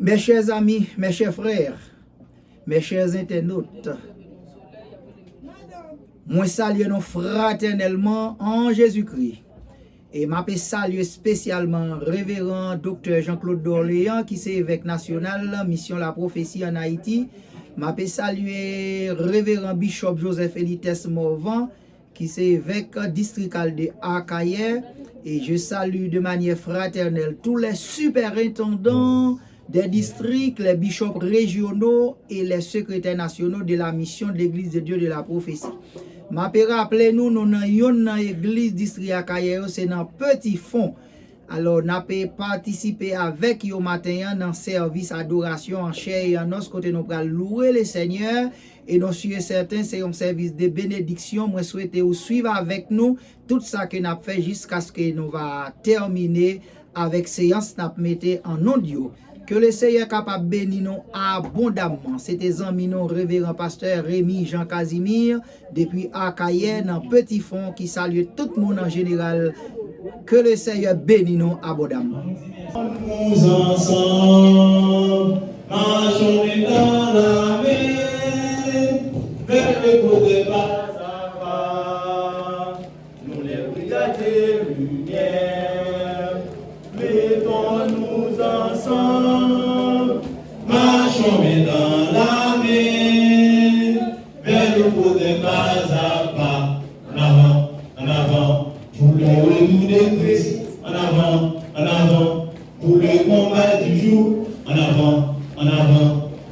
Mes chers amis, mes chers frères, mes chers internautes, moi salue nous fraternellement en Jésus-Christ. Et je salue spécialement révérend Dr. Jean-Claude d'Orléans qui est évêque national, mission la prophétie en Haïti. Je salue révérend Bishop Joseph Elites Morvan qui est évêque districal de Akaye. Et je salue de manière fraternelle tous les superintendants des districts, les bishops régionaux et les secrétaires nationaux de la mission de l'Église de Dieu de la prophétie. Je rappelle nous avons une église district Akaye, c'est dans petit fond. Alors, nous avons participé avec yo matin dans le service adoration en chair et en os, côté nous allons louer le Seigneur. Et nous sommes certains, c'est un service de bénédiction. Moi, souhaite vous suivre avec nous tout ça que nous avons fait jusqu'à ce que nous va terminer avec séance nous mettons en nom de Dieu. Que le Seigneur capable de bénir nous abondamment. C'était amis non révérend pasteur Rémi Jean Casimir depuis Akaye dans petit fond qui salue tout le monde en général. Que le Seigneur bénisse nous abondamment. Nous ensemble, marchons dans la mer, vers le côté pas à pas, nous les brigadiers lumière, mettons-nous ensemble, marchons dans la mer, vers le côté pas à pas, en avant, pour le retour de Christ, en avant, pour le combat du jour, en avant,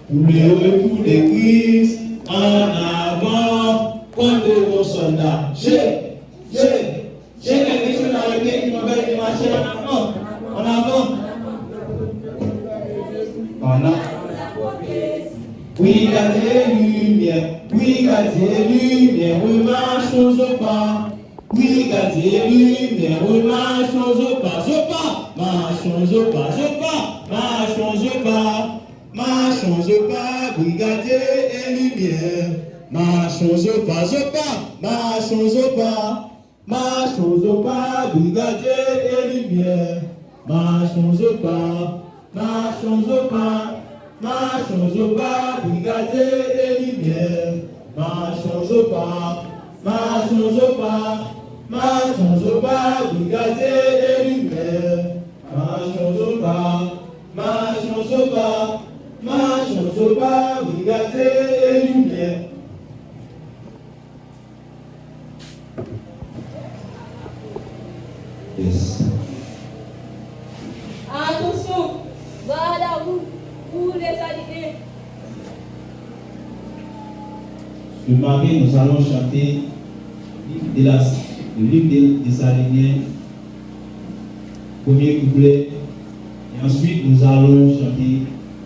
pour le retour de Christ, en avant, contre vos soldats. J'ai quelque chose à régler qui m'appelle de marcher en avant. Voilà. Oui, gardez lumière, oui, marchons au pas. Oui, gardez lumière, marchons au pas, marchons au pas, brigadier et lumière, marchons au pas, brigadier et lumière, marchons au pas, brigadier et lumière, marchons au pas, brigadier et lumière, marchons au pas, brigadier et lumière. Yes. Attention, garde à vous, pour les alliés. Ce matin, nous allons chanter le livre des Saléniens, premier couplet, et ensuite nous allons chanter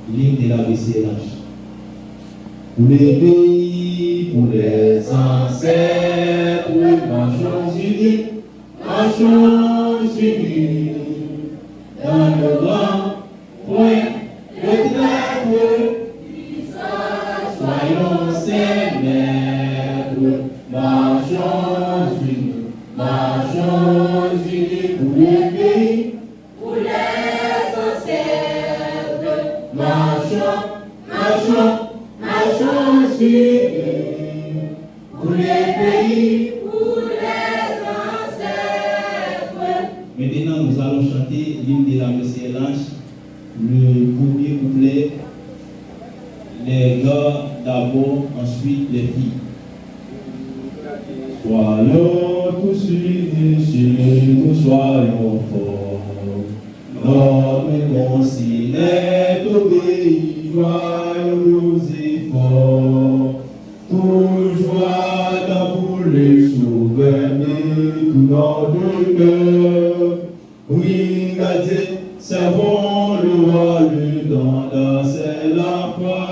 le livre de la BCLH. Pour les pays, pour les ancêtres, marchons unis, dans le grand point de traite. Soyons ses maîtres, marchons unis pour les pays, Pour les ancêtres, marchons unis pour les pays. pour les ancêtres. Maintenant, nous allons chanter l'hymne de la BCLH, le premier couplet, les gars d'abord, ensuite les filles. Soyons tous unis, nous soyons forts. Notre consigne est obéi, joyeux efforts. Pour joie dans pour les souvenirs, tout notre cœur. Oui, gardez, servons le roi, le dans c'est la foi.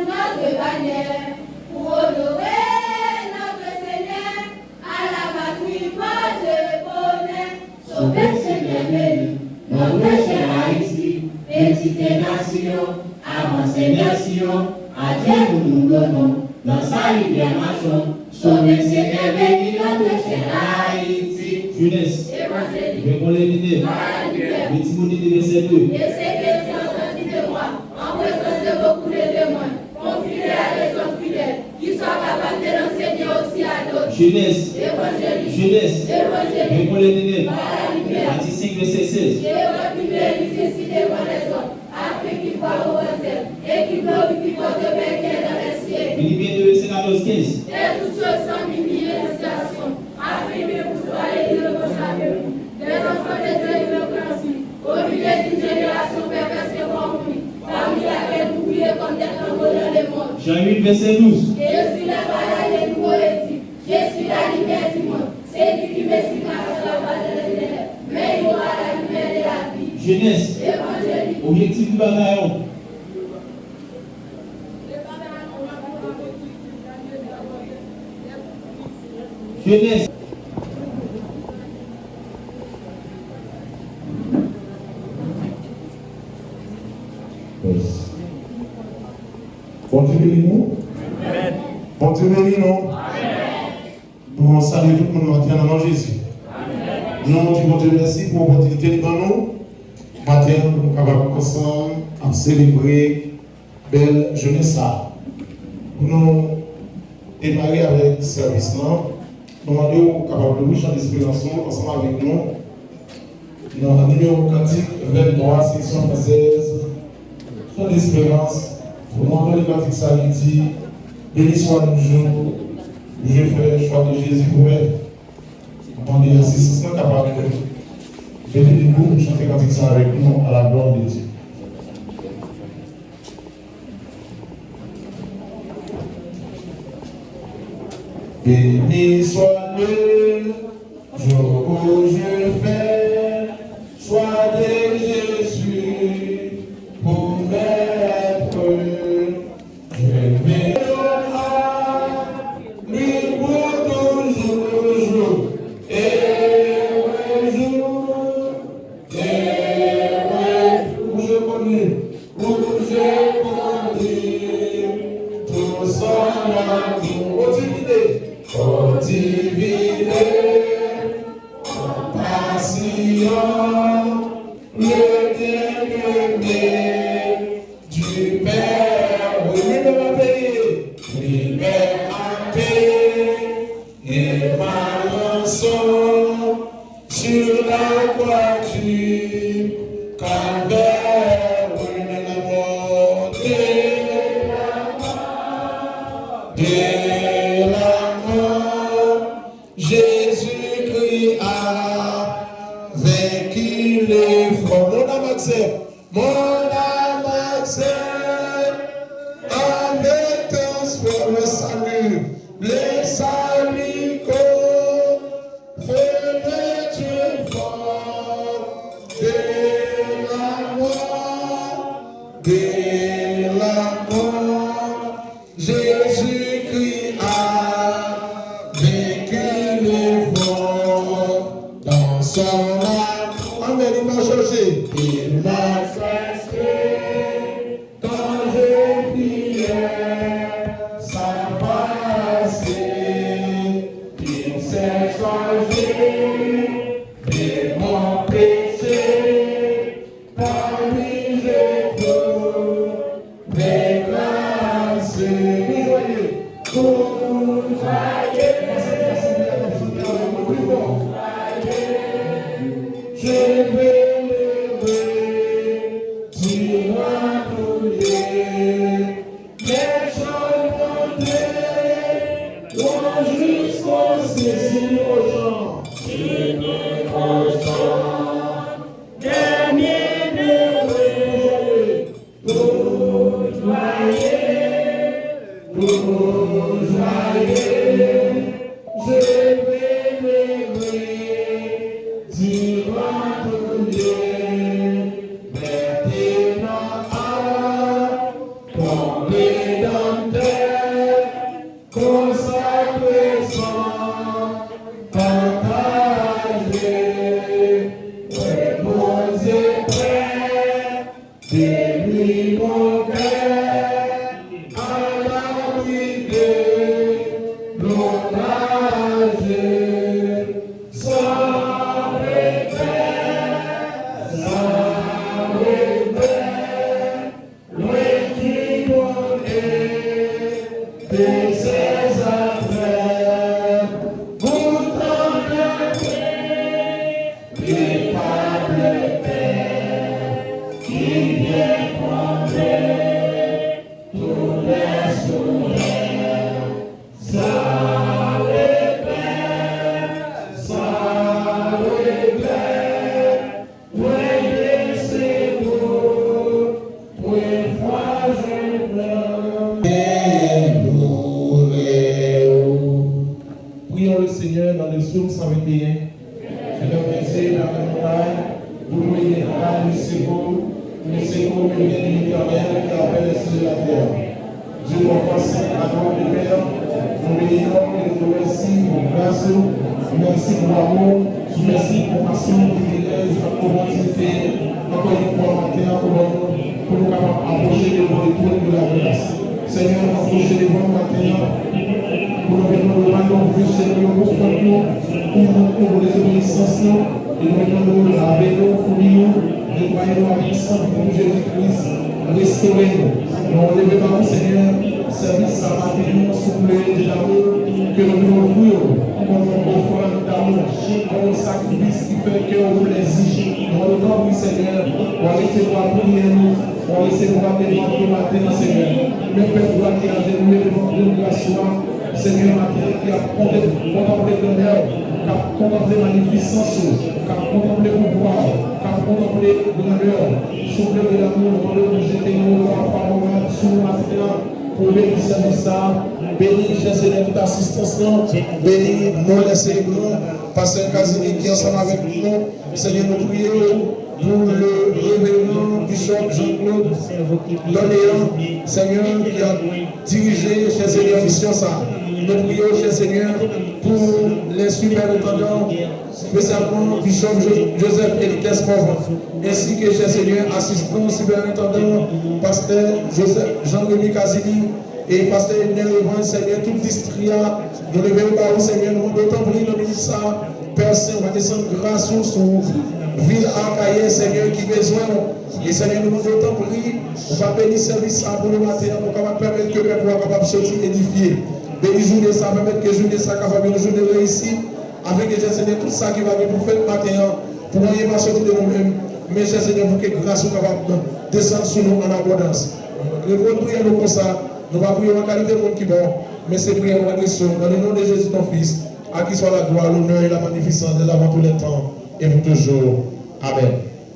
Notre bannière pour honorer notre Seigneur à la patrie porte bonheur. Sauver Seigneur béni, notre cher Haïti, petite nation, avancée nation, à Dieu nous donnons, dans sa rivière marchons. Sauver Seigneur béni, notre cher Haïti. Jeunesse. Je prends les idées. Mais Timothée verset 2. Et c'est que tu as entendu de moi, en présence de beaucoup de témoins, confie à des hommes fidèles, qui soient capables de l'enseigner aussi à d'autres. Jeunesse. Évangélique. Je prends les idées. Matthieu 5 verset 16. J'ai retenu les nécessités devant les hommes, afin qu'ils voient au baptême, et qu'ils glorifient votre Père qui est dans les cieux. Philippiens 2 verset 14 15. Et toutes choses sont minimes et situations, afin que vous soyez irréprochables. Les enfants de Dieu irrépréhensibles, au milieu d'une génération perverse et corrompue, parmi laquelle vous brillez comme des flambeaux dans le monde. Jean 8 verset 12. Et je suis la parole des nouveaux édits. Je suis la lumière du monde. C'est lui qui me suit marche la voie de l'éternel, mais il aura la lumière de la vie. Jeunesse. Évangélique. Objectif du bagaillon. Jeunesse. Bon Dieu bénis nous. Bon Dieu bénis nous. Nous saluons tout le monde matin dans le nom de Jésus. Nous disons Dieu merci pour l'opportunité de nous. Matin, nous sommes capables ensemble à célébrer belle jeunesse. Pour nous démarrer avec ce service, nous demandons capables de chanter l'espérance ensemble avec nous. Dans le numéro cantique 23, section française, chant d'espérance. Pour nous les cantiques, ça lui dit, béni soit le jour, je fais le choix de Jésus pour elle. Attendez, si ce sont capables de lever debout, chanter cantique ça avec nous à la gloire de Dieu. Béni soit le jour où je fais, soit de Jésus pour m'être. Je m'ai lui pour toujours, et où je connais, tout son amour, diviné, patient, le bien-aimé du Père, lui-même a payé, lui-même a payé, et ma rançon sur la croix du Calvaire, lui-même la montée, de la mort, Jésus-Christ a vaincu les forts. Mon âme accepte, avec transfert le salut qu'on fait le Dieu fort, de la mort, Jésus-Christ a vaincu les forts dans son âme. Amen, il m'a cherché. Il m'a cherché quand je priais, ça passait. Il s'est changé de mon péché. Par lui je peux mes grâces. Je vais lever, tu vas brûler, les choses montées, loin jusqu'au Sicile au champ, au champ, dernier heureux, tout joyeux, je vais lever. bien. Je te remercie dans la montagne, pour nous aider à nous secours, mais bien l'éternel qui appelle les cieux de la terre. Dieu nous remercie à toi, le Père. Nous bénissons et nous remercions pour grâce, merci pour l'amour, merci pour passion, privilège, pour l'utilité, encore une fois, matin, pour nous approcher devant le trône de la grâce. Seigneur, approcher devant le matin, pour nous venir devant nos vies, Seigneur, pour nous les obéissances, et nous venons laver nos fouilles, nettoyer nos puissance pour Jésus-Christ, restaurer nous. Nous levons, Seigneur, service à matin, souple de l'amour, que nous nous offrons comme une offrande d'amour, comme un sacrifice qui fait que nous les exige. Dans le nom du Seigneur, on recevoir prier nous, on recevoir des demandes de matin, Seigneur. Même Père, toi qui as dénoué devant nous la soie, Seigneur, matin, qui a contemplé l'honneur, qui a contemplé la magnificence, qui a contemplé le pouvoir, qui a contemplé l'honneur, souple de l'amour, dans le jeter nos paroles sur la terre. Pour bénir ça, bénir, Seigneur, toute assistance, bénir, nous les célébrons, Pasteur Casini qui est ensemble avec nous, Seigneur, nous prions pour le révérend Bishop Jean-Claude Doléan, Seigneur, qui a dirigé, cher Seigneur, mission ça. Nous prions, cher Seigneur, pour les superintendants, spécialement Bishop Joseph Elites Pauvre, ainsi que, cher Seigneur, assistant superintendant, Pasteur Jean-Rémy Casini et Pasteur Ednel Levant, Seigneur, tout district, nous levons par vous, Seigneur, nous d'autant prier le ministère, Père Saint, on va descendre grâce sur ville Arcaïe, Seigneur, qui besoin. Et Seigneur, nous d'autant prier, on va bénir service pour le matin, pour permettre que le peuple soit capable de sortir édifié. Bénis journée ça, permettre que journée ça capable de journée réussie, avec que Seigneur, tout ça qui va venir pour faire le matin, pour rien pas sortir de nous-mêmes. Mais Seigneur, pour que grâce soit capable de descendre sur nous en abondance. Nous allons prier comme ça, nous allons prier en qualité de monde qui est bon, mais c'est prier en agression, dans le nom de Jésus ton Fils, à qui soit la gloire, l'honneur et la magnificence de l'avant tous les temps et pour toujours. Amen.